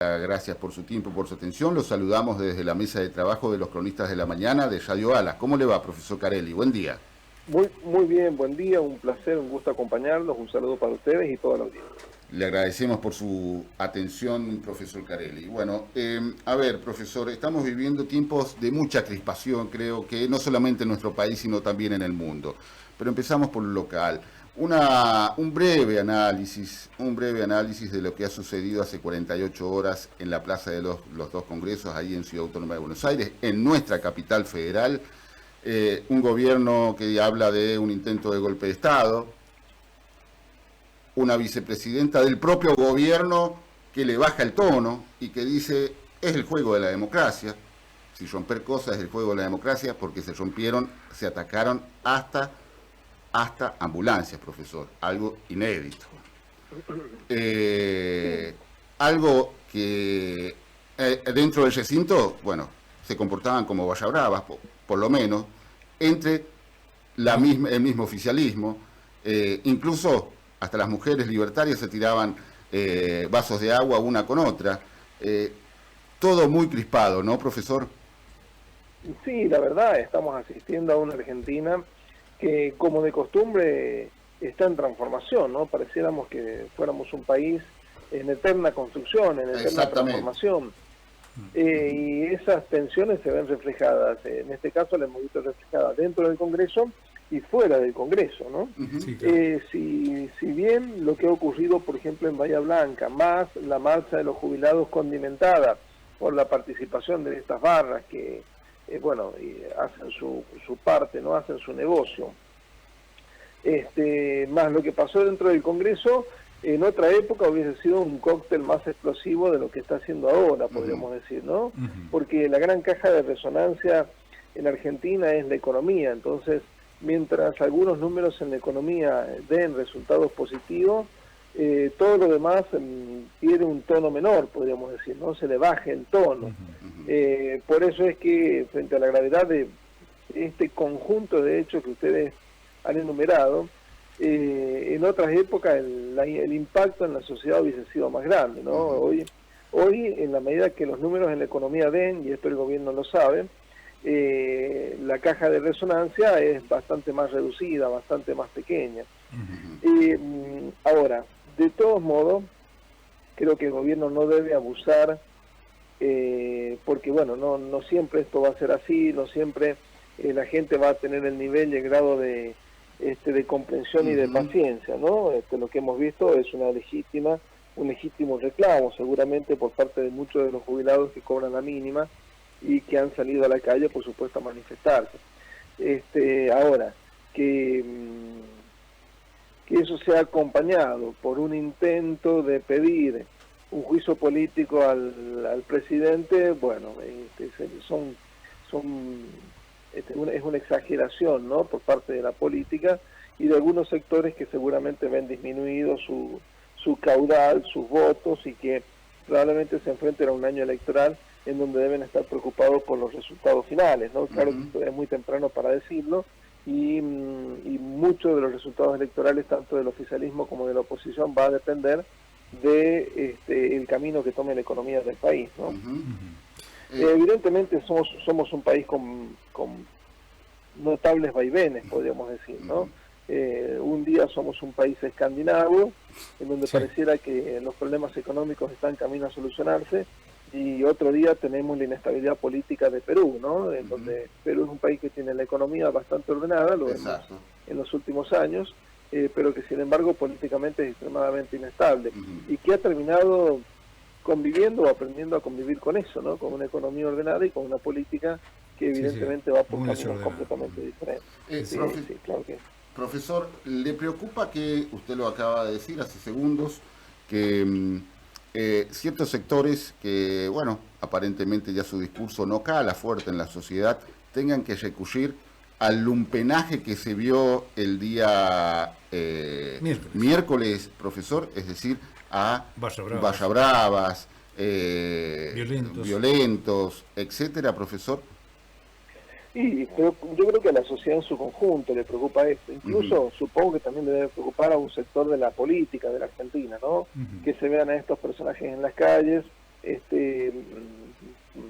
Gracias por su tiempo, por su atención. Los saludamos desde la mesa de trabajo de los cronistas de la mañana de Radio Alas. ¿Cómo le va, profesor Carelli? Buen día. Muy bien, buen día, un placer, un gusto acompañarlos, un saludo para ustedes y toda la audiencia. Le agradecemos por su atención, profesor Carelli. Bueno, a ver, profesor, estamos viviendo tiempos de mucha crispación, creo que no solamente en nuestro país, sino también en el mundo. Pero empezamos por lo local. Un breve análisis de lo que ha sucedido hace 48 horas en la Plaza de los dos Congresos, ahí en Ciudad Autónoma de Buenos Aires, en nuestra capital federal. Un gobierno que habla de un intento de golpe de Estado, una vicepresidenta del propio gobierno que le baja el tono y que dice, es el juego de la democracia, si romper cosas es el juego de la democracia, porque se atacaron hasta ambulancias, profesor, algo inédito. Algo que dentro del recinto, bueno, se comportaban como vallabravas, por lo menos, entre el mismo oficialismo, incluso hasta las mujeres libertarias se tiraban vasos de agua una con otra. Todo muy crispado, ¿no, profesor? Sí, la verdad, estamos asistiendo a una Argentina que, como de costumbre, está en transformación, ¿no? Pareciéramos que fuéramos un país en eterna construcción, en eterna transformación. Y esas tensiones se ven reflejadas, en este caso las hemos visto reflejadas dentro del Congreso y fuera del Congreso, ¿no? Sí, claro. Si bien lo que ha ocurrido, por ejemplo, en Bahía Blanca, más la marcha de los jubilados condimentada por la participación de estas barras que, hacen su parte, ¿no? Hacen su negocio. Más lo que pasó dentro del Congreso, en otra época hubiese sido un cóctel más explosivo de lo que está haciendo ahora, podríamos decir, ¿no? Porque la gran caja de resonancia en Argentina es la economía, entonces, mientras algunos números en la economía den resultados positivos, todo lo demás tiene un tono menor, podríamos decir, ¿no? Se le baja el tono. Por eso es que, frente a la gravedad de este conjunto de hechos que ustedes han enumerado, en otras épocas el impacto en la sociedad hubiese sido más grande, ¿no? Hoy, en la medida que los números en la economía den, y esto el gobierno lo sabe, la caja de resonancia es bastante más reducida, bastante más pequeña. Ahora, de todos modos, creo que el gobierno no debe abusar, porque bueno, no siempre esto va a ser así, no siempre la gente va a tener el nivel y el grado de comprensión y de paciencia, ¿no? Lo que hemos visto es un legítimo reclamo, seguramente por parte de muchos de los jubilados que cobran la mínima y que han salido a la calle, por supuesto, a manifestarse. Ahora, que eso sea acompañado por un intento de pedir un juicio político al presidente, bueno, es una exageración, ¿no?, por parte de la política y de algunos sectores que seguramente ven disminuido su caudal, sus votos, y que probablemente se enfrenten a un año electoral en donde deben estar preocupados por los resultados finales, ¿no? Claro que es muy temprano para decirlo, y muchos de los resultados electorales, tanto del oficialismo como de la oposición, va a depender de el camino que tome la economía del país, ¿no? Evidentemente somos un país con notables vaivenes, podríamos decir, ¿no? Un día somos un país escandinavo, en donde pareciera que los problemas económicos están camino a solucionarse, y otro día tenemos la inestabilidad política de Perú, ¿no? En donde Perú es un país que tiene la economía bastante ordenada, lo vemos en los últimos años, pero que sin embargo políticamente es extremadamente inestable, y que ha terminado conviviendo o aprendiendo a convivir con eso, ¿no? Con una economía ordenada y con una política que evidentemente va por caminos completamente diferentes. Claro que. Profesor, ¿le preocupa que, usted lo acaba de decir hace segundos, que ciertos sectores que, bueno, aparentemente ya su discurso no cala fuerte en la sociedad, tengan que recurrir al lumpenaje que se vio el día miércoles, profesor, es decir, a vallabravas, violentos, etcétera, profesor? Pero yo creo que a la sociedad en su conjunto le preocupa esto. Incluso supongo que también debe preocupar a un sector de la política de la Argentina, ¿no? Que se vean a estos personajes en las calles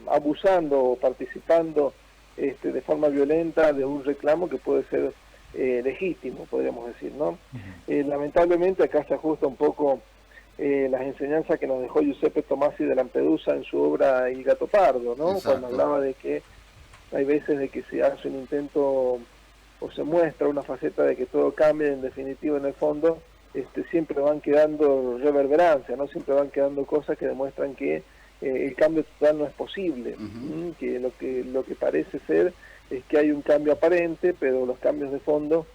abusando o participando de forma violenta de un reclamo que puede ser legítimo, podríamos decir, ¿no? Lamentablemente acá se ajusta un poco las enseñanzas que nos dejó Giuseppe Tomasi de Lampedusa en su obra El gato pardo, ¿no? Exacto. Cuando hablaba de que hay veces de que se hace un intento o se muestra una faceta de que todo cambia, en definitiva, en el fondo, siempre van quedando reverberancias, ¿no? Siempre van quedando cosas que demuestran que el cambio total no es posible, que lo que parece ser es que hay un cambio aparente, pero los cambios de fondo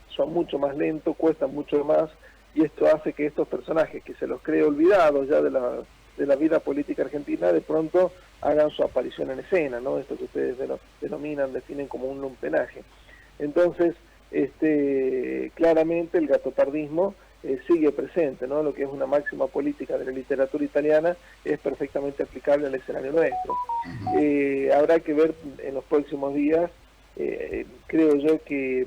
son mucho más lentos, cuestan mucho más, y esto hace que estos personajes que se los cree olvidados ya de la vida política argentina, de pronto hagan su aparición en escena, ¿no? Esto que ustedes definen como un lumpenaje. Entonces, claramente el gatopardismo sigue presente, ¿no? Lo que es una máxima política de la literatura italiana es perfectamente aplicable al escenario nuestro. Habrá que ver en los próximos días, creo yo que,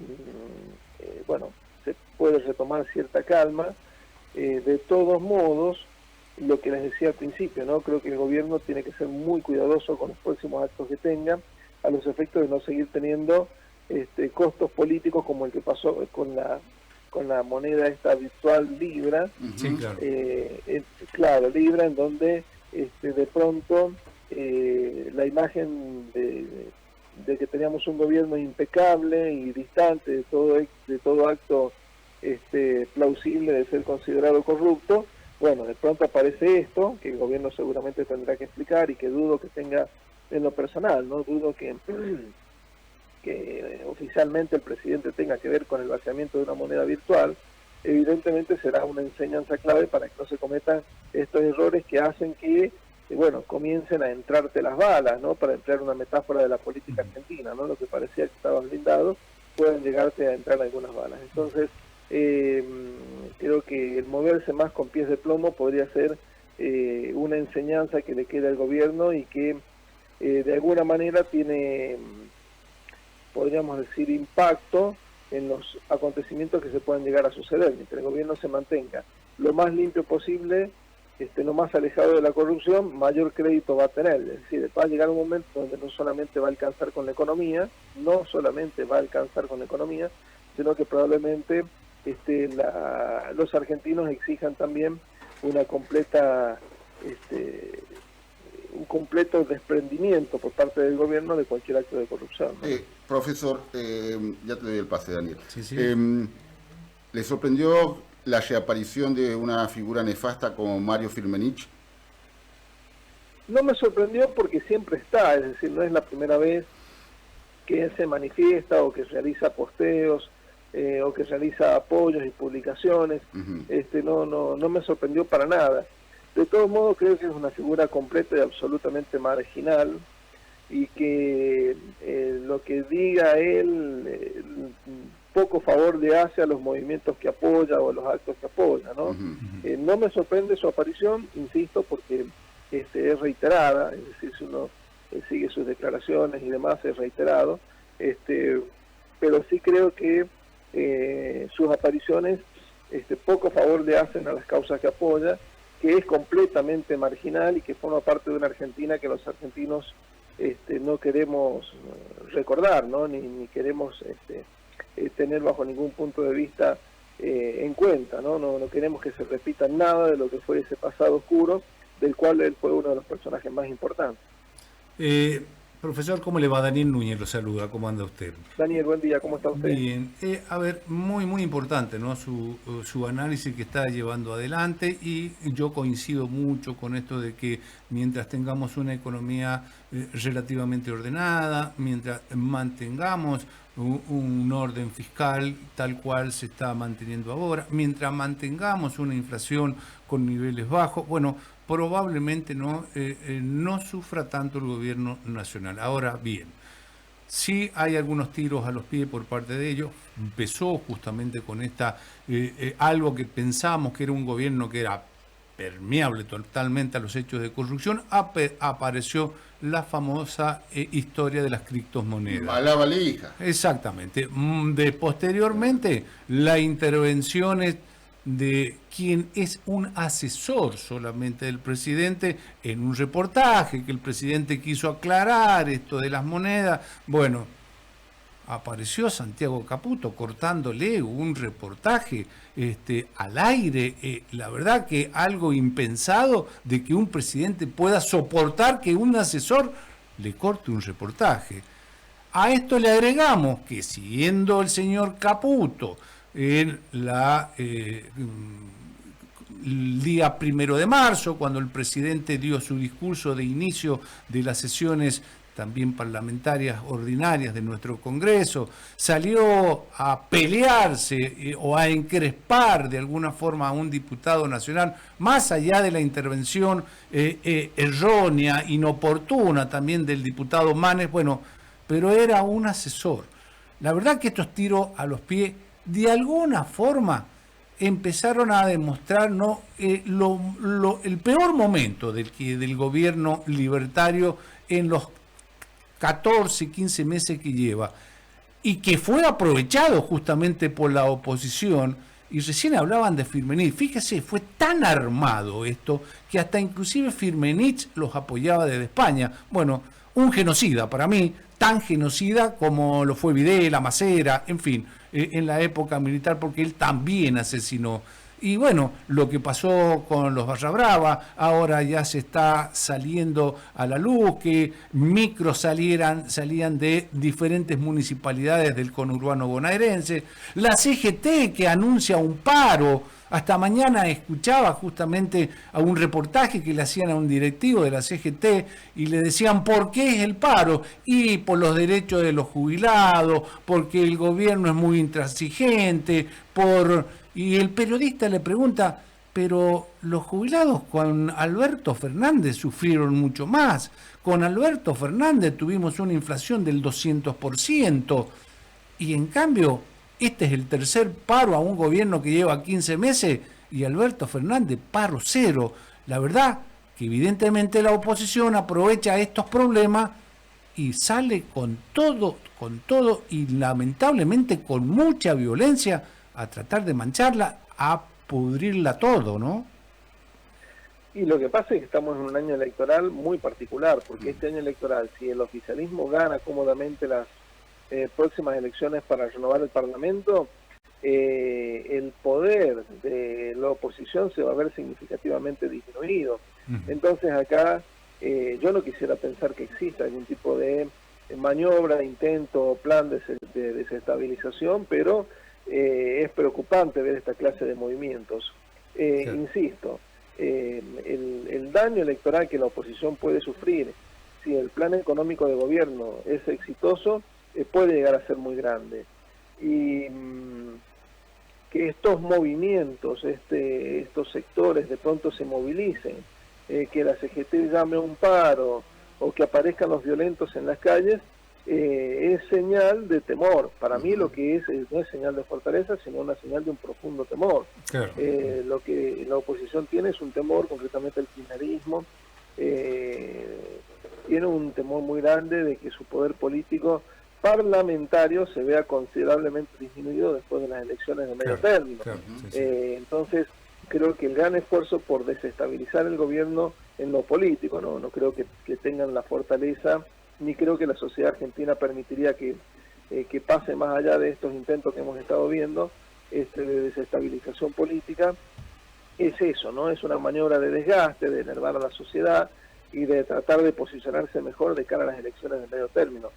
se puede retomar cierta calma. De todos modos, lo que les decía al principio, ¿no? Creo que el gobierno tiene que ser muy cuidadoso con los próximos actos que tenga, a los efectos de no seguir teniendo costos políticos como el que pasó con la moneda esta virtual Libra. Sí, claro. Claro, Libra, en donde de pronto la imagen de que teníamos un gobierno impecable y distante de todo acto plausible de ser considerado corrupto, bueno, de pronto aparece esto, que el gobierno seguramente tendrá que explicar y que dudo que tenga en lo personal, ¿no? Dudo que oficialmente el presidente tenga que ver con el vaciamiento de una moneda virtual. Evidentemente será una enseñanza clave para que no se cometan estos errores que hacen que, comiencen a entrarte las balas, ¿no? Para emplear una metáfora de la política argentina, ¿no? Lo que parecía que estaba blindado, pueden llegarte a entrar algunas balas. Entonces, creo que el moverse más con pies de plomo podría ser una enseñanza que le queda al gobierno y que de alguna manera tiene, podríamos decir, impacto en los acontecimientos que se puedan llegar a suceder. Mientras el gobierno se mantenga lo más limpio posible, lo más alejado de la corrupción, mayor crédito va a tener. Es decir, va a llegar un momento donde no solamente va a alcanzar con la economía, sino que probablemente los argentinos exijan también un completo desprendimiento por parte del gobierno de cualquier acto de corrupción, ¿no? Profesor, ya te doy el pase, Daniel. Sí, sí. ¿Le sorprendió la reaparición de una figura nefasta como Mario Firmenich? No me sorprendió porque siempre está, es decir, no es la primera vez que se manifiesta o que realiza posteos o que realiza apoyos y publicaciones. No me sorprendió para nada. De todos modos, creo que es una figura completa y absolutamente marginal, y que lo que diga él poco favor le hace a los movimientos que apoya o a los actos que apoya, ¿no? No me sorprende su aparición, insisto, porque es reiterada, es decir, si uno sigue sus declaraciones y demás, es reiterado, pero sí creo que sus apariciones poco favor le hacen a las causas que apoya, que es completamente marginal y que forma parte de una Argentina que los argentinos no queremos recordar, ¿no? Ni queremos tener bajo ningún punto de vista en cuenta, ¿no? No queremos que se repita nada de lo que fue ese pasado oscuro, del cual él fue uno de los personajes más importantes. Profesor, ¿cómo le va? Daniel Núñez lo saluda, ¿cómo anda usted? Daniel, buen día, ¿cómo está usted? Bien, a ver, muy importante, ¿no? Su análisis que está llevando adelante, y yo coincido mucho con esto de que mientras tengamos una economía relativamente ordenada, mientras mantengamos un orden fiscal tal cual se está manteniendo ahora, mientras mantengamos una inflación con niveles bajos, bueno, probablemente no sufra tanto el gobierno nacional. Ahora bien, sí hay algunos tiros a los pies por parte de ellos. Empezó justamente con algo que pensamos que era un gobierno que era permeable totalmente a los hechos de corrupción. Apareció la famosa historia de las criptomonedas. A la valija. Exactamente. Posteriormente, las intervenciones de quien es un asesor solamente del presidente en un reportaje que el presidente quiso aclarar esto de las monedas. Bueno, apareció Santiago Caputo cortándole un reportaje al aire. La verdad que algo impensado de que un presidente pueda soportar que un asesor le corte un reportaje. A esto le agregamos que siendo el señor Caputo en el día 1 de marzo, cuando el presidente dio su discurso de inicio de las sesiones también parlamentarias ordinarias de nuestro Congreso, salió a pelearse o a encrespar de alguna forma a un diputado nacional, más allá de la intervención errónea, inoportuna también del diputado Manes, bueno, pero era un asesor. La verdad que estos tiros a los pies, de alguna forma, empezaron a demostrar el peor momento del gobierno libertario en los 14, 15 meses que lleva, y que fue aprovechado justamente por la oposición. Y recién hablaban de Firmenich. Fíjese, fue tan armado esto que hasta inclusive Firmenich los apoyaba desde España. Bueno, un genocida para mí, tan genocida como lo fue Videla, Macera, en fin, en la época militar, porque él también asesinó. Y bueno, lo que pasó con los Barra Brava, ahora ya se está saliendo a la luz, que micros salían de diferentes municipalidades del conurbano bonaerense. La CGT que anuncia un paro. Hasta mañana escuchaba justamente a un reportaje que le hacían a un directivo de la CGT y le decían ¿por qué es el paro? Y por los derechos de los jubilados, porque el gobierno es muy intransigente, y el periodista le pregunta, pero los jubilados con Alberto Fernández sufrieron mucho más. Con Alberto Fernández tuvimos una inflación del 200%. Y en cambio, este es el tercer paro a un gobierno que lleva 15 meses y Alberto Fernández, paro cero. La verdad que evidentemente la oposición aprovecha estos problemas y sale con todo y lamentablemente con mucha violencia a tratar de mancharla, a pudrirla todo, ¿no? Y lo que pasa es que estamos en un año electoral muy particular, porque este año electoral, si el oficialismo gana cómodamente las próximas elecciones para renovar el Parlamento, el poder de la oposición se va a ver significativamente disminuido. Entonces acá yo no quisiera pensar que exista algún tipo de maniobra, intento o plan de desestabilización, pero es preocupante ver esta clase de movimientos. Insisto, el daño electoral que la oposición puede sufrir si el plan económico de gobierno es exitoso puede llegar a ser muy grande. Y que estos movimientos, estos sectores de pronto se movilicen, que la CGT llame a un paro o que aparezcan los violentos en las calles, es señal de temor. Para mí lo que es no es señal de fortaleza, sino una señal de un profundo temor. Claro. Lo que la oposición tiene es un temor, concretamente el kirchnerismo, tiene un temor muy grande de que su poder político parlamentario se vea considerablemente disminuido después de las elecciones de medio término. Claro, sí. Entonces creo que el gran esfuerzo por desestabilizar el gobierno en lo político, no creo que tengan la fortaleza, ni creo que la sociedad argentina permitiría que pase más allá de estos intentos que hemos estado viendo, de desestabilización política. Es eso, ¿no? Es una maniobra de desgaste, de enervar a la sociedad y de tratar de posicionarse mejor de cara a las elecciones de medio término.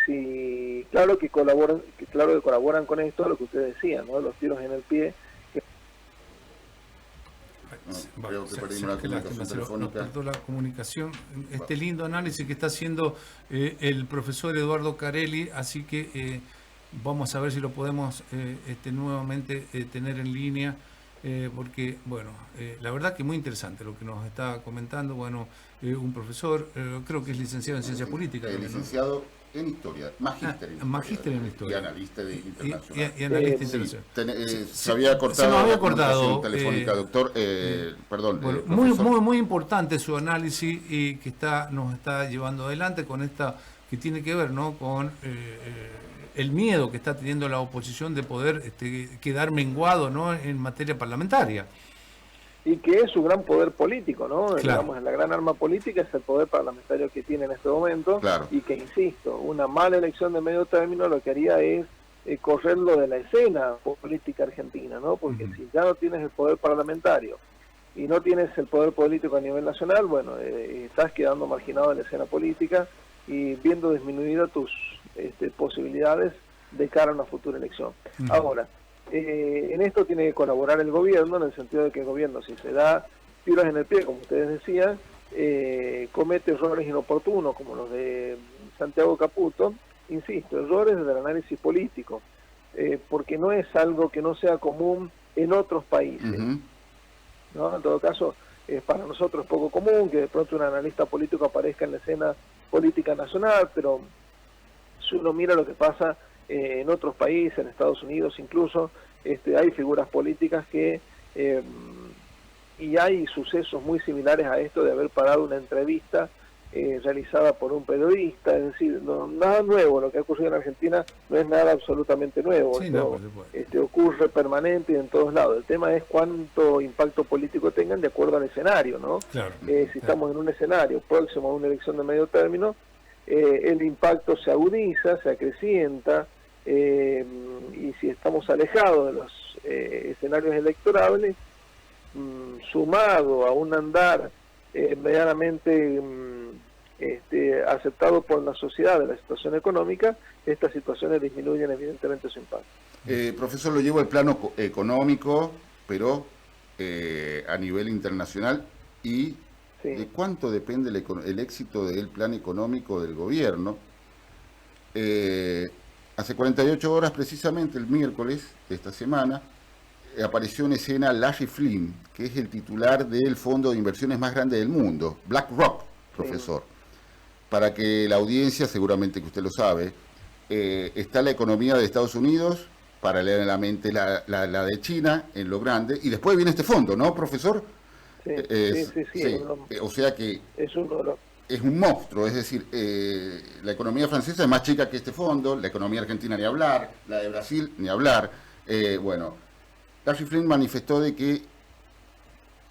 Sí, claro que colaboran con esto, lo que usted decía, ¿no? Los tiros en el pie. Creo que perdimos la comunicación telefónica. Nos la comunicación. Este lindo análisis que está haciendo el profesor Eduardo Carelli, así que vamos a ver si lo podemos nuevamente tener en línea, porque, bueno, la verdad que muy interesante lo que nos está comentando. Bueno, un profesor, creo que es licenciado en Ciencias Políticas. Licenciado en Historia, magíster en Historia. Y analista internacional. Y analista internacional. Se había cortado, se había cortado telefónica, doctor. Perdón. Bueno, muy importante su análisis y que nos está llevando adelante con esta que tiene que ver, ¿no? Con el miedo que está teniendo la oposición de poder quedar menguado, ¿no?, en materia parlamentaria. Y que es su gran poder político, ¿no? Claro. Digamos, la gran arma política es el poder parlamentario que tiene en este momento. Claro. Y que, insisto, una mala elección de medio término lo que haría es correrlo de la escena política argentina, ¿no? Porque si ya no tienes el poder parlamentario y no tienes el poder político a nivel nacional, bueno, estás quedando marginado de la escena política y viendo disminuidas tus posibilidades de cara a una futura elección. Ahora, en esto tiene que colaborar el gobierno, en el sentido de que el gobierno, si se da tiros en el pie, como ustedes decían, comete errores inoportunos, como los de Santiago Caputo, insisto, errores del análisis político, porque no es algo que no sea común en otros países. ¿No? En todo caso, para nosotros es poco común que de pronto un analista político aparezca en la escena política nacional, pero si uno mira lo que pasa en otros países, en Estados Unidos incluso, hay figuras políticas que, y hay sucesos muy similares a esto de haber parado una entrevista realizada por un periodista, es decir, nada nuevo, lo que ha ocurrido en Argentina no es nada absolutamente nuevo, Sí, esto, ocurre permanente y en todos lados. El tema es cuánto impacto político tengan de acuerdo al escenario, ¿no? Claro, si estamos en un escenario próximo a una elección de medio término, el impacto se agudiza, se acrecienta, y si estamos alejados de los escenarios electorables, sumado a un andar medianamente aceptado por la sociedad de la situación económica, estas situaciones disminuyen evidentemente su impacto. Profesor, lo llevo al plano económico, pero a nivel internacional, y Sí. ¿de cuánto depende el éxito del plan económico del gobierno? Hace 48 horas, precisamente el miércoles de esta semana, apareció en escena Larry Flynn, que es el titular del fondo de inversiones más grande del mundo, BlackRock, profesor. Sí. Para que la audiencia, seguramente que usted lo sabe, está la economía de Estados Unidos, paralelamente la de China, en lo grande, y después viene este fondo, ¿no, profesor? Sí. O sea que es un monstruo, es decir, la economía francesa es más chica que este fondo, la economía argentina ni hablar, la de Brasil ni hablar. Bueno, Larry Flynn manifestó de que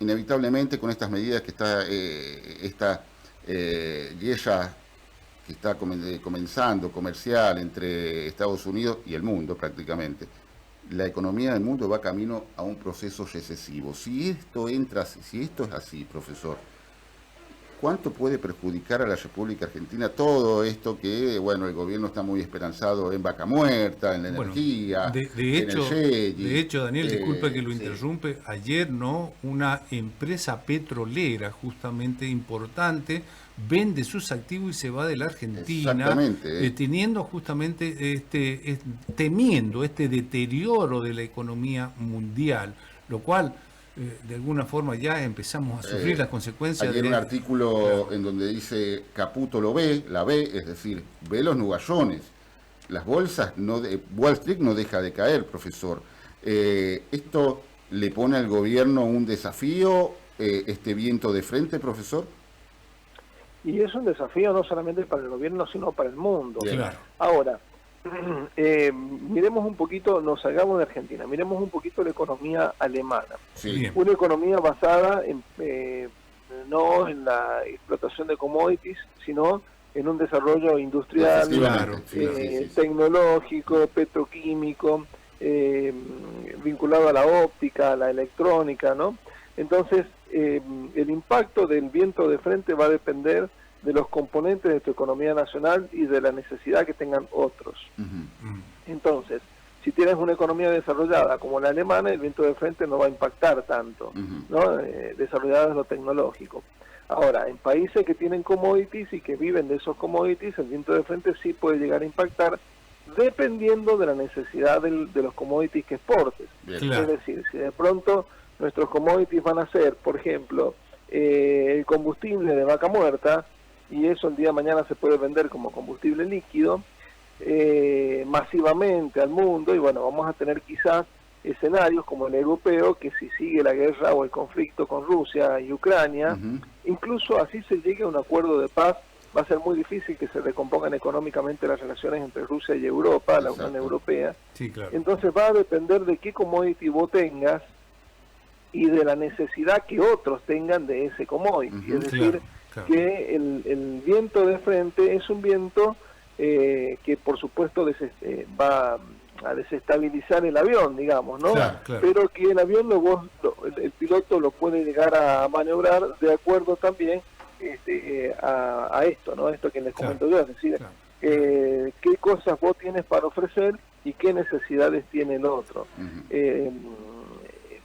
inevitablemente con estas medidas que está esta guerra que está comenzando comercial entre Estados Unidos y el mundo prácticamente, la economía del mundo va camino a un proceso recesivo. Si esto es así, profesor, ¿cuánto puede perjudicar a la República Argentina todo esto que, bueno, el gobierno está muy esperanzado en vaca muerta, en la energía, de hecho, Daniel, disculpe que lo interrumpe, ayer, ¿no?, una empresa petrolera justamente importante vende sus activos y se va de la Argentina, teniendo justamente temiendo este deterioro de la economía mundial, lo cual de alguna forma ya empezamos a sufrir las consecuencias. Ayer un artículo en donde dice Caputo la ve, es decir, ve los nubarrones. Las bolsas, Wall Street no deja de caer, profesor. ¿Esto le pone al gobierno un desafío, este viento de frente, profesor? Y es un desafío no solamente para el gobierno, sino para el mundo. Claro. Ahora, miremos un poquito, nos salgamos de Argentina, miremos un poquito la economía alemana. Sí. Una economía basada no en la explotación de commodities, sino en un desarrollo industrial, tecnológico, petroquímico, vinculado a la óptica, a la electrónica, ¿no? Entonces, el impacto del viento de frente va a depender de los componentes de tu economía nacional y de la necesidad que tengan otros. Entonces, si tienes una economía desarrollada como la alemana, el viento de frente no va a impactar tanto, ¿no? Desarrollada en lo tecnológico. Ahora, en países que tienen commodities y que viven de esos commodities, el viento de frente sí puede llegar a impactar dependiendo de la necesidad de los commodities que exportes. Claro. Es decir, si de pronto nuestros commodities van a ser, por ejemplo, el combustible de vaca muerta, y eso el día de mañana se puede vender como combustible líquido masivamente al mundo, y bueno, vamos a tener quizás escenarios como el europeo, que si sigue la guerra o el conflicto con Rusia y Ucrania, incluso así se llegue a un acuerdo de paz va a ser muy difícil que se recompongan económicamente las relaciones entre Rusia y Europa, la Unión Europea. Sí, claro. Entonces va a depender de qué commodity vos tengas y de la necesidad que otros tengan de ese commodity. Es decir, claro. Que el viento de frente es un viento que por supuesto va a desestabilizar el avión, digamos, ¿no? Claro, claro. Pero que el avión el piloto lo puede llegar a maniobrar de acuerdo también a esto, ¿no? Esto que les comento yo, es decir, qué cosas vos tienes para ofrecer y qué necesidades tiene el otro.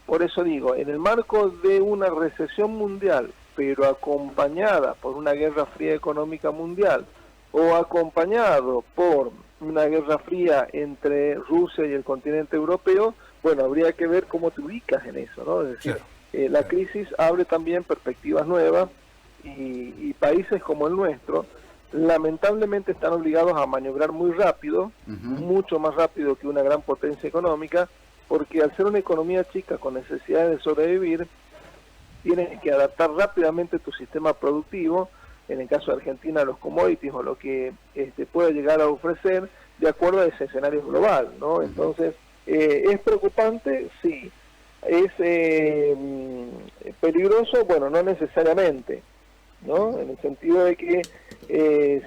Por eso digo, en el marco de una recesión mundial, pero acompañada por una guerra fría económica mundial, o acompañado por una guerra fría entre Rusia y el continente europeo, bueno, habría que ver cómo te ubicas en eso, ¿no? Es decir, la crisis abre también perspectivas nuevas y países como el nuestro lamentablemente están obligados a maniobrar muy rápido, mucho más rápido que una gran potencia económica, porque al ser una economía chica con necesidad de sobrevivir, tienes que adaptar rápidamente tu sistema productivo, en el caso de Argentina los commodities o lo que puede llegar a ofrecer de acuerdo a ese escenario global, ¿no? Entonces, ¿es preocupante? Sí. ¿Es peligroso? Bueno, no necesariamente, ¿no? En el sentido de que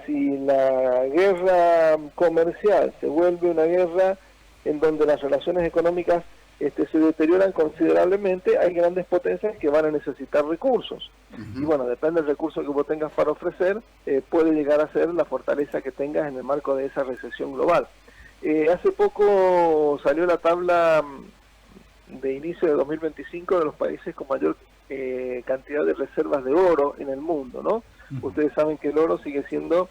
si la guerra comercial se vuelve una guerra en donde las relaciones económicas se deterioran considerablemente, hay grandes potencias que van a necesitar recursos. Y bueno, depende del recurso que vos tengas para ofrecer, puede llegar a ser la fortaleza que tengas en el marco de esa recesión global. Hace poco salió la tabla de inicio de 2025 de los países con mayor cantidad de reservas de oro en el mundo, ¿no? Ustedes saben que el oro sigue siendo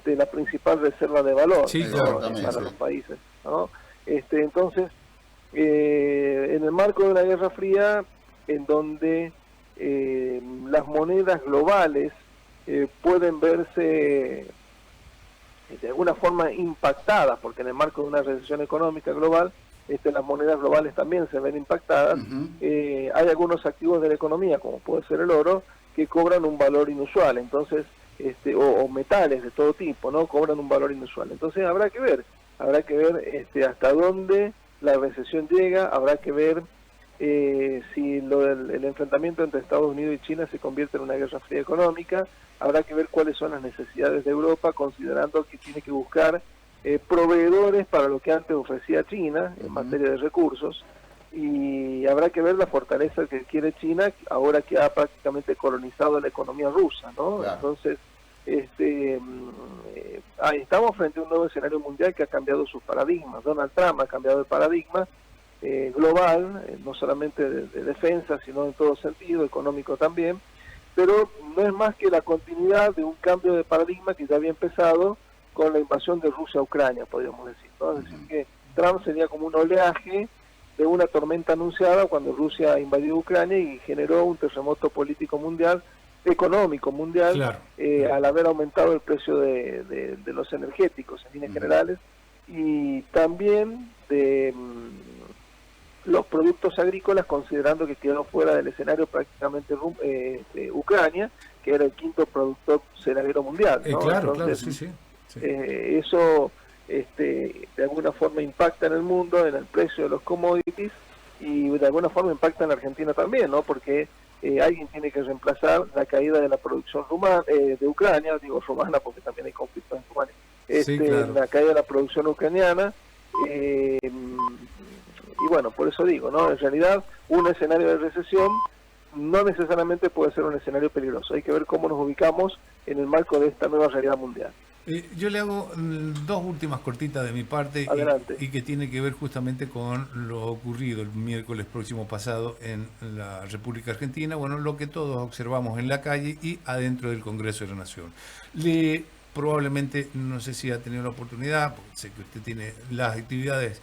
la principal reserva de valor, ¿no? Para los países, ¿no? Entonces, en el marco de una guerra fría, en donde las monedas globales pueden verse de alguna forma impactadas, porque en el marco de una recesión económica global, las monedas globales también se ven impactadas, hay algunos activos de la economía, como puede ser el oro, que cobran un valor inusual, entonces, o metales de todo tipo, ¿no? Cobran un valor inusual. Entonces habrá que ver hasta dónde la recesión llega, habrá que ver si el enfrentamiento entre Estados Unidos y China se convierte en una guerra fría económica, habrá que ver cuáles son las necesidades de Europa, considerando que tiene que buscar proveedores para lo que antes ofrecía China en materia de recursos, y habrá que ver la fortaleza que quiere China ahora que ha prácticamente colonizado la economía rusa, ¿no? Claro. Entonces, estamos frente a un nuevo escenario mundial que ha cambiado sus paradigmas. Donald Trump ha cambiado el paradigma global, no solamente de defensa, sino en todo sentido, económico también, pero no es más que la continuidad de un cambio de paradigma que ya había empezado con la invasión de Rusia a Ucrania, podríamos decir, ¿no? Es decir, que Trump sería como un oleaje de una tormenta anunciada cuando Rusia invadió Ucrania y generó un terremoto político mundial, económico mundial, claro. Al haber aumentado el precio de los energéticos en líneas generales, y también de los productos agrícolas, considerando que quedó fuera del escenario prácticamente Ucrania, que era el quinto productor cerealero mundial, ¿no? Claro, entonces, claro, sí. Eso de alguna forma impacta en el mundo, en el precio de los commodities, y de alguna forma impacta en la Argentina también, ¿no? Porque alguien tiene que reemplazar la caída de la producción de Ucrania, digo rumana porque también hay conflictos en Rumania, sí, claro. La caída de la producción ucraniana, y bueno, por eso digo, ¿no? En realidad, un escenario de recesión no necesariamente puede ser un escenario peligroso. Hay que ver cómo nos ubicamos en el marco de esta nueva realidad mundial. Yo le hago dos últimas cortitas de mi parte y que tiene que ver justamente con lo ocurrido el miércoles próximo pasado en la República Argentina, bueno, lo que todos observamos en la calle y adentro del Congreso de la Nación. Probablemente, no sé si ha tenido la oportunidad, porque sé que usted tiene las actividades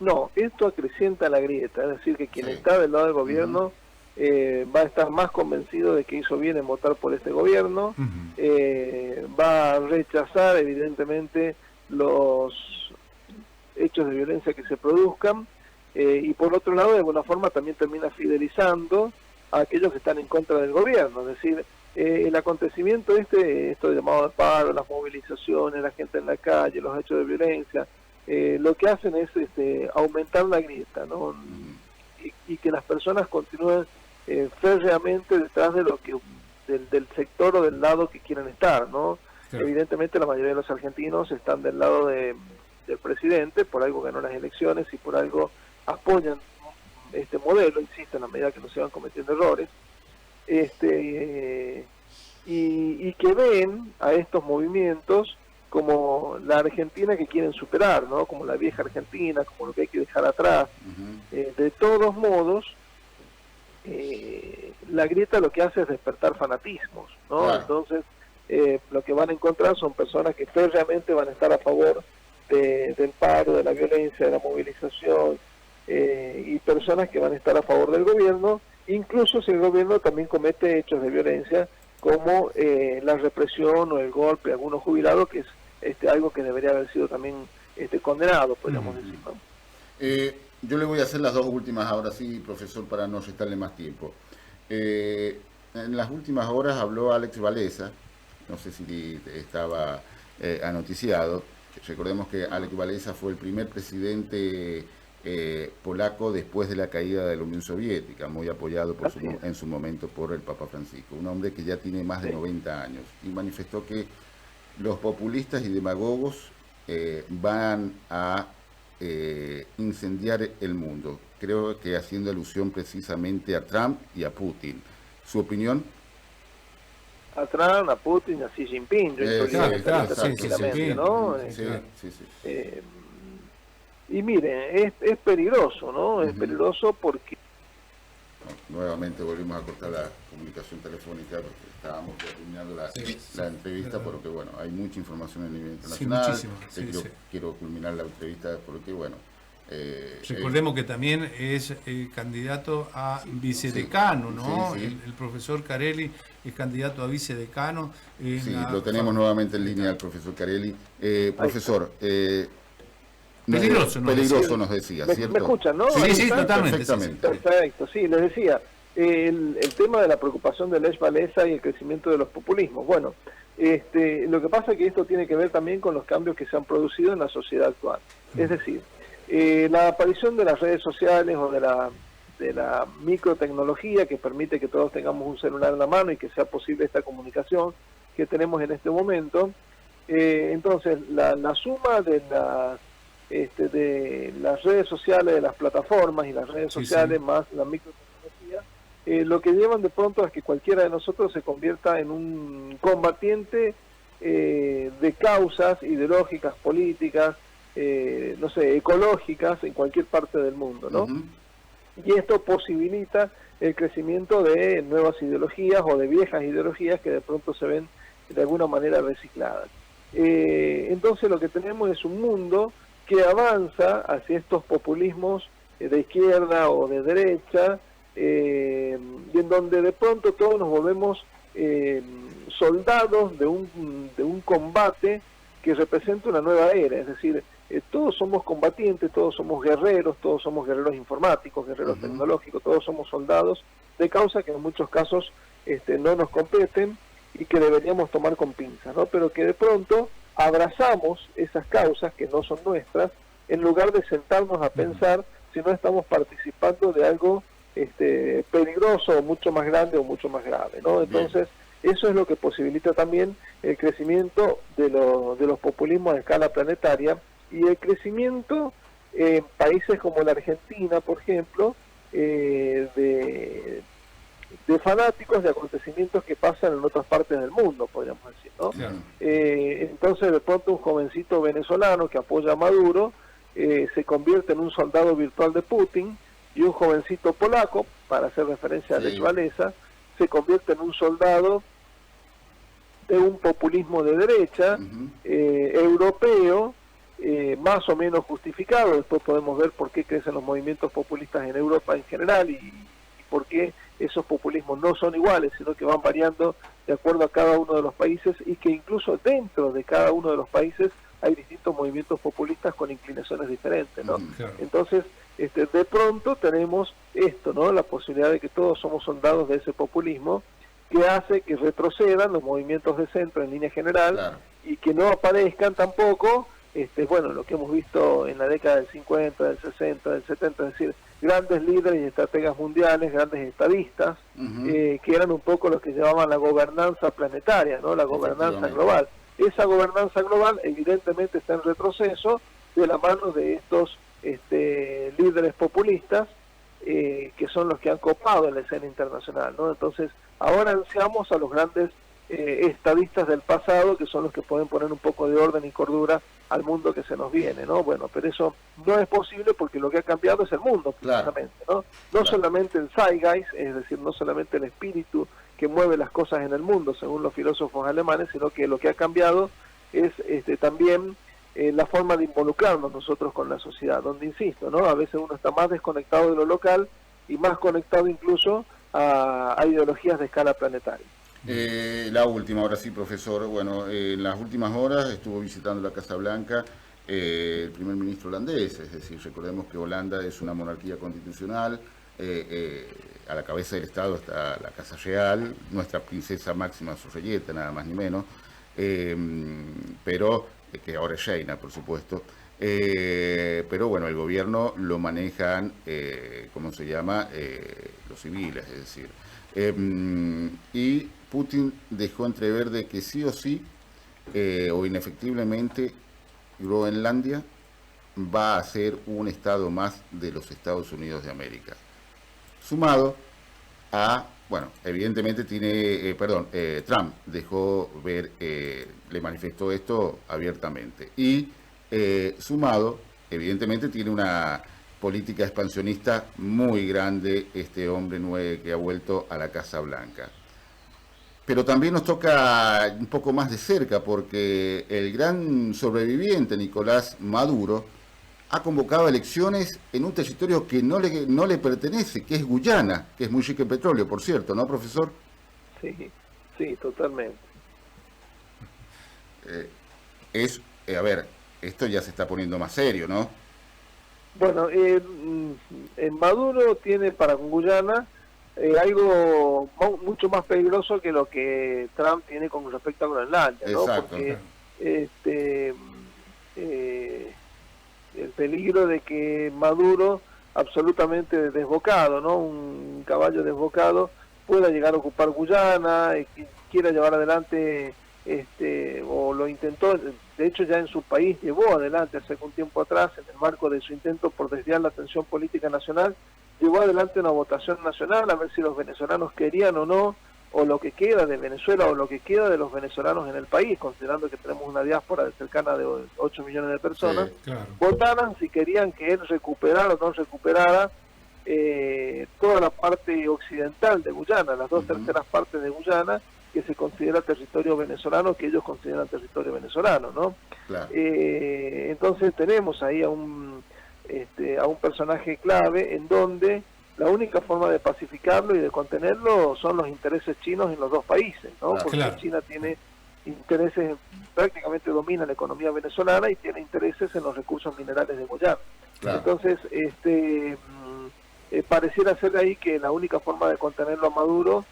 No, esto acrecienta la grieta, es decir, que quien Sí. está del lado del gobierno va a estar más convencido de que hizo bien en votar por este gobierno, va a rechazar evidentemente los hechos de violencia que se produzcan, y por otro lado de alguna forma también termina fidelizando a aquellos que están en contra del gobierno, es decir, el acontecimiento esto llamado de paro, las movilizaciones, la gente en la calle, los hechos de violencia, lo que hacen es aumentar la grieta, ¿no? Y que las personas continúen férreamente detrás de lo que del sector o del lado que quieren estar, ¿no? Claro. Evidentemente la mayoría de los argentinos están del lado del presidente, por algo ganó las elecciones y por algo apoyan este modelo, insisto, en la medida que no se van cometiendo errores, y que ven a estos movimientos como la Argentina que quieren superar, ¿no? Como la vieja Argentina, como lo que hay que dejar atrás. De todos modos, la grieta lo que hace es despertar fanatismos, ¿no? Claro. Entonces, lo que van a encontrar son personas que férreamente van a estar a favor del paro, de la violencia, de la movilización, y personas que van a estar a favor del gobierno, incluso si el gobierno también comete hechos de violencia, como la represión o el golpe a algunos jubilados, que es algo que debería haber sido también condenado, podríamos decir, ¿no? Yo le voy a hacer las dos últimas ahora sí, profesor, para no restarle más tiempo. En las últimas horas habló Alex Wałęsa, no sé si estaba anoticiado. Recordemos que Alex Wałęsa fue el primer presidente polaco después de la caída de la Unión Soviética, muy apoyado en su momento por el Papa Francisco, un hombre que ya tiene más de 90 años, y manifestó que los populistas y demagogos van a incendiar el mundo, creo que haciendo alusión precisamente a Trump y a Putin. ¿Su opinión? A Trump, a Putin, a Xi Jinping, tranquilamente, ¿no? Y miren, es peligroso, ¿no? Es peligroso porque... Nuevamente volvimos a cortar la comunicación telefónica porque estábamos terminando la entrevista, porque bueno, hay mucha información a nivel internacional. Quiero culminar la entrevista porque bueno... recordemos que también es candidato a vicedecano, ¿no? El profesor Carelli es candidato a vicedecano. Lo tenemos nuevamente en línea al profesor Carelli. Profesor, peligroso, ¿no? Peligroso nos decía, ¿cierto? ¿Me escuchan, no? Sí, totalmente. Perfectamente. Perfecto, sí, les decía, el tema de la preocupación de Lech Wałęsa y el crecimiento de los populismos. Bueno, lo que pasa es que esto tiene que ver también con los cambios que se han producido en la sociedad actual. Es decir, la aparición de las redes sociales o de la microtecnología que permite que todos tengamos un celular en la mano y que sea posible esta comunicación que tenemos en este momento. Entonces, la suma de las redes sociales, de las plataformas y las redes sociales más la microtecnología, lo que llevan de pronto es que cualquiera de nosotros se convierta en un combatiente de causas ideológicas, políticas, no sé, ecológicas en cualquier parte del mundo, ¿no? Y esto posibilita el crecimiento de nuevas ideologías o de viejas ideologías que de pronto se ven de alguna manera recicladas. Entonces lo que tenemos es un mundo que avanza hacia estos populismos de izquierda o de derecha, y en donde de pronto todos nos volvemos soldados de un combate que representa una nueva era, es decir, todos somos combatientes, todos somos guerreros informáticos, guerreros tecnológicos, todos somos soldados de causa que en muchos casos no nos competen y que deberíamos tomar con pinzas, ¿no? Pero que de pronto abrazamos esas causas que no son nuestras, en lugar de sentarnos a pensar si no estamos participando de algo peligroso o mucho más grande o mucho más grave, ¿no? Entonces, eso es lo que posibilita también el crecimiento de los populismos a escala planetaria y el crecimiento en países como la Argentina, por ejemplo, de fanáticos de acontecimientos que pasan en otras partes del mundo, podríamos decir, ¿no? Claro. Entonces, de pronto, un jovencito venezolano que apoya a Maduro se convierte en un soldado virtual de Putin, y un jovencito polaco, para hacer referencia a Lech Wałęsa, se convierte en un soldado de un populismo de derecha, europeo, más o menos justificado. Después podemos ver por qué crecen los movimientos populistas en Europa en general y por qué esos populismos no son iguales, sino que van variando de acuerdo a cada uno de los países, y que incluso dentro de cada uno de los países hay distintos movimientos populistas con inclinaciones diferentes, ¿no? Claro. Entonces, de pronto tenemos esto, ¿no? La posibilidad de que todos somos soldados de ese populismo, que hace que retrocedan los movimientos de centro en línea general, Claro. y que no aparezcan tampoco, bueno, lo que hemos visto en la década del 50, del 60, del 70, es decir, grandes líderes y estrategas mundiales, grandes estadistas, que eran un poco los que llevaban la gobernanza planetaria, ¿no? La gobernanza global. Esa gobernanza global evidentemente está en retroceso de la mano de estos líderes populistas, que son los que han copado la escena internacional, ¿no? Entonces, ahora ansiamos a los grandes estadistas del pasado, que son los que pueden poner un poco de orden y cordura al mundo que se nos viene, ¿no? Bueno, pero eso no es posible porque lo que ha cambiado es el mundo, precisamente, ¿no? No solamente el zeitgeist, es decir, no solamente el espíritu que mueve las cosas en el mundo, según los filósofos alemanes, sino que lo que ha cambiado es también la forma de involucrarnos nosotros con la sociedad, donde, insisto, ¿no? A veces uno está más desconectado de lo local y más conectado incluso a ideologías de escala planetaria. La última, ahora sí, profesor. Bueno, en las últimas horas estuvo visitando la Casa Blanca el primer ministro holandés, es decir, recordemos que Holanda es una monarquía constitucional, a la cabeza del Estado está la Casa Real, nuestra princesa máxima Sorrelleta, nada más ni menos, pero que ahora es reina, por supuesto. Pero bueno, el gobierno lo manejan, ¿cómo se llama? Los civiles, es decir. Y Putin dejó entrever de que sí o sí, o inefectiblemente, Groenlandia va a ser un estado más de los Estados Unidos de América. Sumado a, bueno, evidentemente tiene, Trump dejó ver, le manifestó esto abiertamente. Y sumado, evidentemente tiene una política expansionista muy grande este hombre nuevo que ha vuelto a la Casa Blanca. Pero también nos toca un poco más de cerca porque el gran sobreviviente Nicolás Maduro ha convocado elecciones en un territorio que no le pertenece, que es Guyana, que es muy rico en petróleo, por cierto, ¿no, profesor? Sí, totalmente. A ver, esto ya se está poniendo más serio, ¿no? Bueno, Maduro tiene para Guyana algo mucho más peligroso que lo que Trump tiene con respecto a Groenlandia, ¿no? Exacto. Porque el peligro de que Maduro, absolutamente desbocado, ¿no? Un caballo desbocado, pueda llegar a ocupar Guyana, que quiera llevar adelante, o lo intentó, de hecho ya en su país llevó adelante hace algún tiempo atrás, en el marco de su intento por desviar la atención política nacional, llevó adelante una votación nacional a ver si los venezolanos querían o no, o lo que queda de Venezuela o lo que queda de los venezolanos en el país, considerando que tenemos una diáspora de cercana de 8 millones de personas, Sí, claro. votaran si querían que él recuperara o no recuperara toda la parte occidental de Guyana, las dos terceras partes de Guyana, que se considera territorio venezolano, que ellos consideran territorio venezolano, ¿no? Claro. Entonces tenemos ahí a un personaje clave en donde la única forma de pacificarlo y de contenerlo son los intereses chinos en los dos países, ¿no? Porque Claro. China tiene intereses, prácticamente domina la economía venezolana y tiene intereses en los recursos minerales de Guyana. Claro. Entonces, pareciera ser ahí que la única forma de contenerlo a Maduro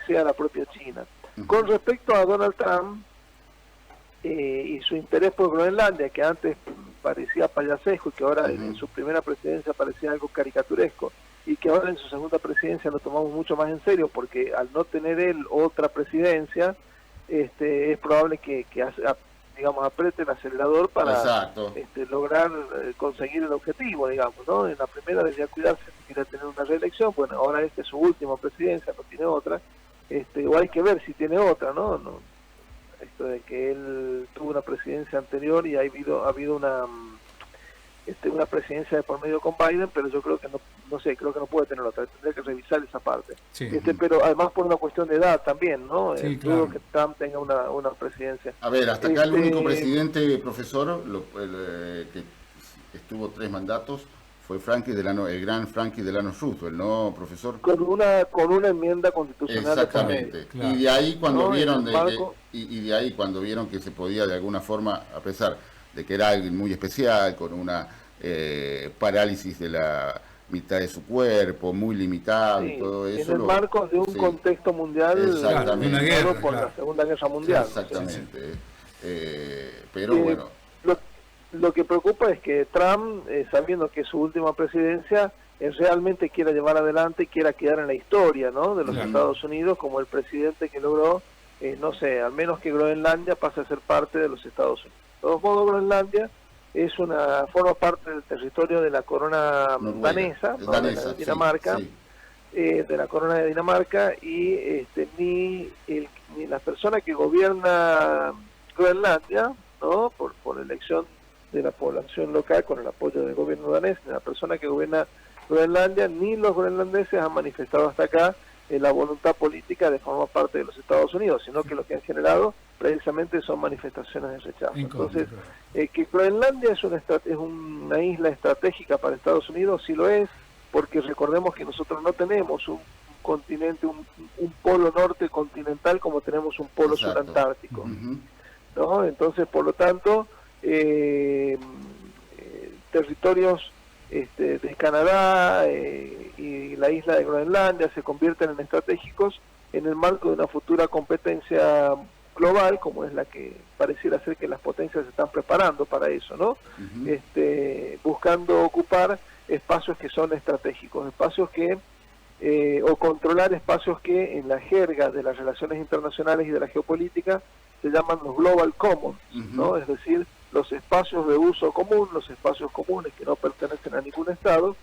sea la propia China. Con respecto a Donald Trump y su interés por Groenlandia, que antes parecía payasesco y que ahora en su primera presidencia parecía algo caricaturesco, y que ahora en su segunda presidencia lo tomamos mucho más en serio, porque al no tener él otra presidencia, es probable que digamos, apriete el acelerador para lograr conseguir el objetivo, digamos, ¿no? En la primera debía cuidarse, quería tener una reelección, bueno, ahora es su última presidencia, no tiene otra, o hay que ver si tiene otra, ¿no? Esto de que él tuvo una presidencia anterior y ha habido una presidencia de por medio con Biden, pero yo creo que no sé, creo que no puede tenerlo, tendría que revisar esa parte. Sí. Pero además por una cuestión de edad también, ¿no? Sí, dudo claro. que Trump tenga una presidencia. A ver, hasta acá el único presidente, profesor, que estuvo 3 mandatos fue el gran Franklin Delano Roosevelt, ¿no, profesor? Con una enmienda constitucional. Exactamente. Claro. Y de ahí cuando vieron y de ahí cuando vieron que se podía de alguna forma, a pesar de que era alguien muy especial, con una parálisis de la mitad de su cuerpo, muy limitado y todo eso. En el marco de un contexto mundial, exactamente, una guerra, por la Segunda Guerra Mundial. Exactamente. Pero bueno. Lo que preocupa es que Trump, sabiendo que es su última presidencia, realmente quiera llevar adelante y quiera quedar en la historia, ¿no?, de los Estados Unidos como el presidente que logró, no sé, al menos que Groenlandia pase a ser parte de los Estados Unidos. De todos modos, Groenlandia forma parte del territorio de la corona danesa, ¿no?, de la Dinamarca, de la corona de Dinamarca, y ni la persona que gobierna Groenlandia, ¿no?, por elección de la población local con el apoyo del gobierno danés, ni la persona que gobierna Groenlandia, ni los groenlandeses han manifestado hasta acá la voluntad política de formar parte de los Estados Unidos, sino que lo que han generado precisamente son manifestaciones de rechazo. Entonces, que Groenlandia es una isla estratégica para Estados Unidos, sí lo es, porque recordemos que nosotros no tenemos un continente, un polo norte continental como tenemos un polo sur antártico, ¿no? Entonces, por lo tanto, territorios de Canadá y la isla de Groenlandia se convierten en estratégicos en el marco de una futura competencia global, como es la que pareciera ser que las potencias se están preparando para eso, ¿no? Buscando ocupar espacios que son estratégicos, espacios que o controlar espacios que en la jerga de las relaciones internacionales y de la geopolítica se llaman los global commons, ¿no? Es decir, los espacios de uso común, los espacios comunes que no pertenecen a ningún Estado,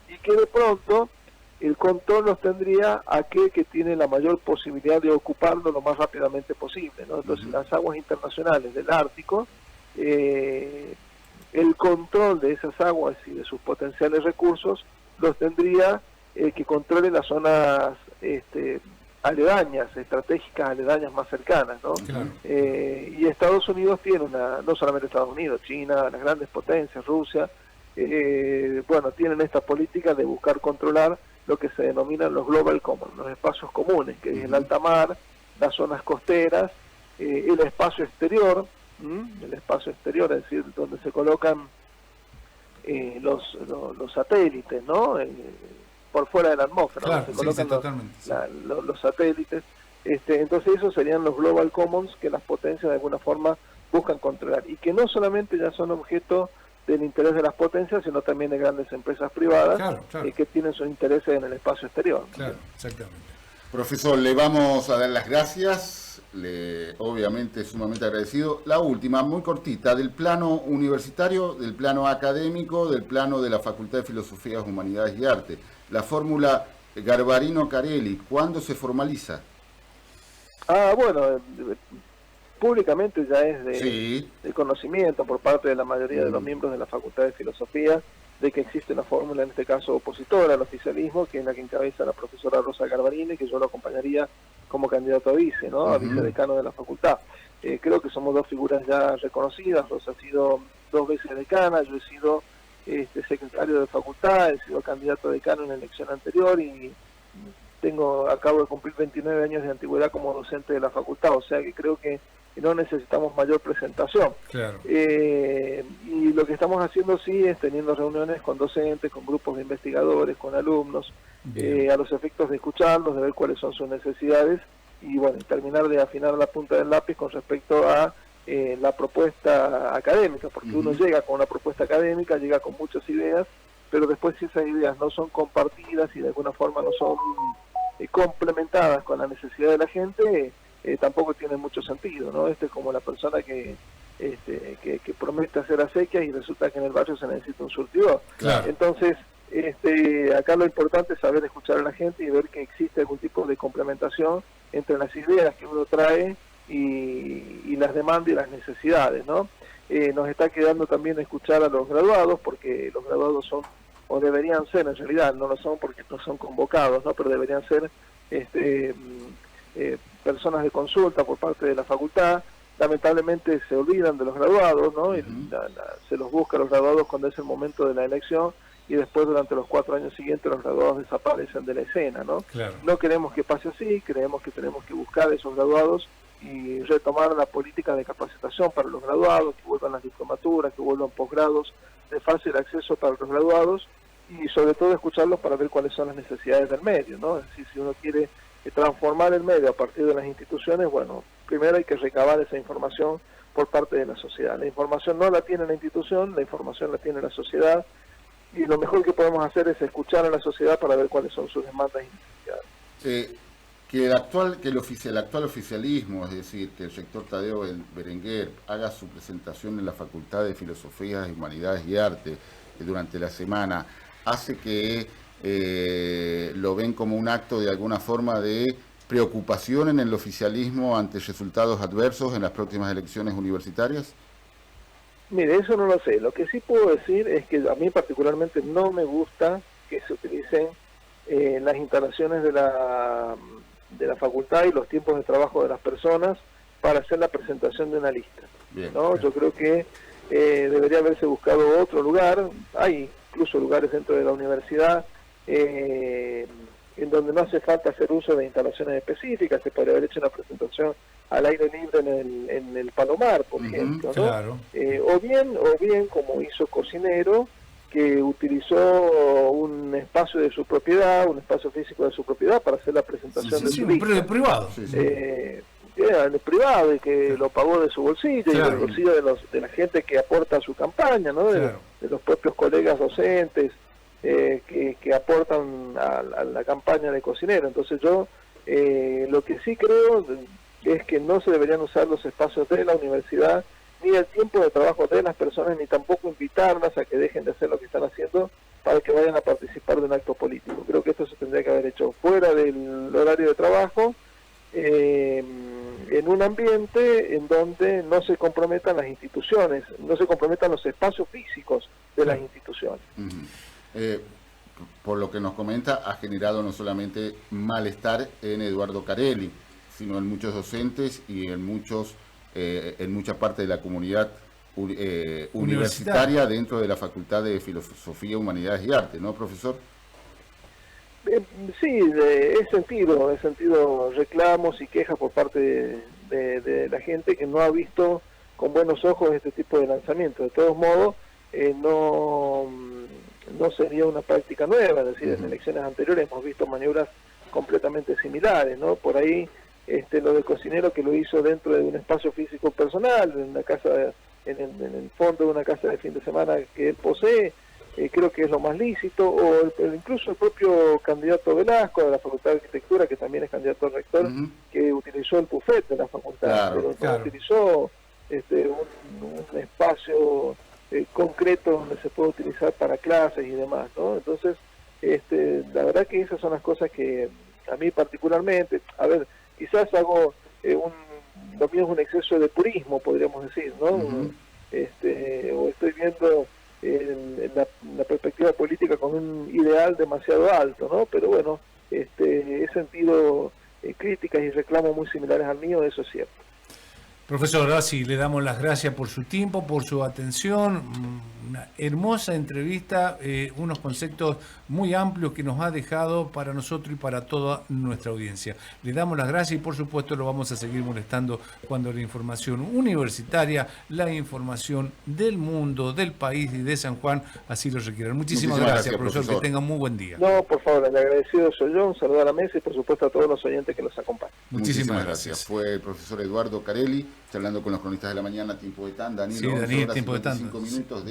y que de pronto el control los tendría aquel que tiene la mayor posibilidad de ocuparlo lo más rápidamente posible, ¿no? Entonces, las aguas internacionales del Ártico, el control de esas aguas y de sus potenciales recursos los tendría que controle las zonas aledañas, estratégicas aledañas más cercanas, ¿no? Claro. Y Estados Unidos tiene no solamente Estados Unidos, China, las grandes potencias, Rusia, tienen esta política de buscar controlar lo que se denominan los global commons, los espacios comunes, que es el alta mar, las zonas costeras, el espacio exterior, es decir, donde se colocan los satélites, ¿no? Por fuera de la atmósfera, claro, se colocan totalmente, los satélites. Entonces esos serían los global commons que las potencias de alguna forma buscan controlar, y que no solamente ya son objeto del interés de las potencias, sino también de grandes empresas privadas que tienen sus intereses en el espacio exterior. Claro, exactamente. Profesor, le vamos a dar las gracias, obviamente sumamente agradecido. La última, muy cortita, del plano universitario, del plano académico, del plano de la Facultad de Filosofía, Humanidades y Arte. La fórmula Garbarino-Carelli, ¿cuándo se formaliza? Públicamente ya es de conocimiento por parte de la mayoría de los miembros de la Facultad de Filosofía de que existe una fórmula, en este caso opositora al oficialismo, que es la que encabeza la profesora Rosa Garbarini, que yo lo acompañaría como candidato a vice, ¿no? A vicedecano de la facultad. Creo que somos dos figuras ya reconocidas. Rosa ha sido 2 veces decana, yo he sido secretario de facultad, he sido candidato a decano en la elección anterior y acabo de cumplir 29 años de antigüedad como docente de la facultad, o sea que creo que no necesitamos mayor presentación. Claro. Y lo que estamos haciendo sí es teniendo reuniones con docentes, con grupos de investigadores, con alumnos, a los efectos de escucharlos, de ver cuáles son sus necesidades y terminar de afinar la punta del lápiz con respecto a la propuesta académica, porque uno llega con una propuesta académica, llega con muchas ideas, pero después si esas ideas no son compartidas y de alguna forma no son complementadas con la necesidad de la gente, tampoco tiene mucho sentido, ¿no? Es como la persona que promete hacer acequias y resulta que en el barrio se necesita un surtidor. Claro. Entonces, acá lo importante es saber escuchar a la gente y ver que existe algún tipo de complementación entre las ideas que uno trae y las demandas y las necesidades, ¿no? Nos está quedando también escuchar a los graduados, porque los graduados son, o deberían ser en realidad, no lo son porque no son convocados, ¿no? Pero deberían ser personas de consulta por parte de la facultad. Lamentablemente se olvidan de los graduados, ¿no? Y se los busca a los graduados cuando es el momento de la elección, y después durante los 4 años siguientes los graduados desaparecen de la escena, ¿no? Claro. No queremos que pase así, creemos que tenemos que buscar a esos graduados y retomar la política de capacitación para los graduados, que vuelvan las diplomaturas, que vuelvan posgrados de fácil acceso para los graduados, y sobre todo escucharlos para ver cuáles son las necesidades del medio, ¿no? Es decir, si uno quiere transformar el medio a partir de las instituciones, bueno, primero hay que recabar esa información por parte de la sociedad. La información no la tiene la institución, la información la tiene la sociedad, y lo mejor que podemos hacer es escuchar a la sociedad para ver cuáles son sus demandas y necesidades. Que el actual oficialismo, es decir, que el rector Tadeo Berenguer haga su presentación en la Facultad de Filosofía, Humanidades y Arte durante la semana, hace que lo ven como un acto de alguna forma de preocupación en el oficialismo ante resultados adversos en las próximas elecciones universitarias. Mire, eso no lo sé. Lo que sí puedo decir es que a mí particularmente no me gusta que se utilicen las instalaciones de la facultad y los tiempos de trabajo de las personas para hacer la presentación de una lista. Bien, ¿no? bien. Yo creo que debería haberse buscado otro lugar. Hay incluso lugares dentro de la universidad en donde no hace falta hacer uso de instalaciones específicas. Se podría haber hecho una presentación al aire libre en el Palomar, por ejemplo, ¿no? Claro. O bien como hizo Cocinero, que utilizó un espacio de su propiedad, un espacio físico de su propiedad para hacer la presentación de su lista. Pero privado. Era el privado, y que lo pagó de su bolsillo, Claro. y del bolsillo de la gente que aporta a su campaña, ¿no? Claro. De los propios colegas docentes que aportan a la campaña de Cocinero. Entonces yo lo que sí creo es que no se deberían usar los espacios de la universidad, ni el tiempo de trabajo de las personas, ni tampoco invitarlas a que dejen de hacer lo que están haciendo para que vayan a participar de un acto político. Creo que esto se tendría que haber hecho fuera del horario de trabajo, en un ambiente en donde no se comprometan las instituciones, no se comprometan los espacios físicos de las instituciones. Por lo que nos comenta, ha generado no solamente malestar en Eduardo Carelli, sino en muchos docentes y en mucha parte de la comunidad universitaria dentro de la Facultad de Filosofía, Humanidades y Arte, ¿no, profesor? Sí, he sentido reclamos y quejas por parte de la gente que no ha visto con buenos ojos este tipo de lanzamiento. De todos modos, no sería una práctica nueva, es decir, en elecciones anteriores hemos visto maniobras completamente similares, ¿no? Por ahí lo de Cocinero, que lo hizo dentro de un espacio físico personal, en una casa, en el fondo de una casa de fin de semana que él posee, creo que es lo más lícito, o incluso el propio candidato Velasco de la Facultad de Arquitectura, que también es candidato a rector, que utilizó el buffet de la facultad, pero no utilizó un espacio concreto donde se puede utilizar para clases y demás, ¿no? Entonces, la verdad que esas son las cosas que a mí particularmente, a ver, quizás hago lo mío es un exceso de purismo, podríamos decir, ¿no? O estoy viendo la perspectiva política con un ideal demasiado alto, ¿no? Pero bueno, he sentido críticas y reclamos muy similares al mío, eso es cierto. Profesor, ahora sí, le damos las gracias por su tiempo, por su atención, una hermosa entrevista, unos conceptos muy amplios que nos ha dejado para nosotros y para toda nuestra audiencia. Le damos las gracias y por supuesto lo vamos a seguir molestando cuando la información universitaria, la información del mundo, del país y de San Juan así lo requieran. Muchísimas gracias, profesor, que tenga un muy buen día. No, por favor, el agradecido soy yo, un saludo a la mesa y por supuesto a todos los oyentes que los acompañan. Muchísimas gracias. Fue el profesor Eduardo Carelli, charlando con los cronistas de la mañana, tiempo de tanda. Sí, Daniel, tiempo de tanda.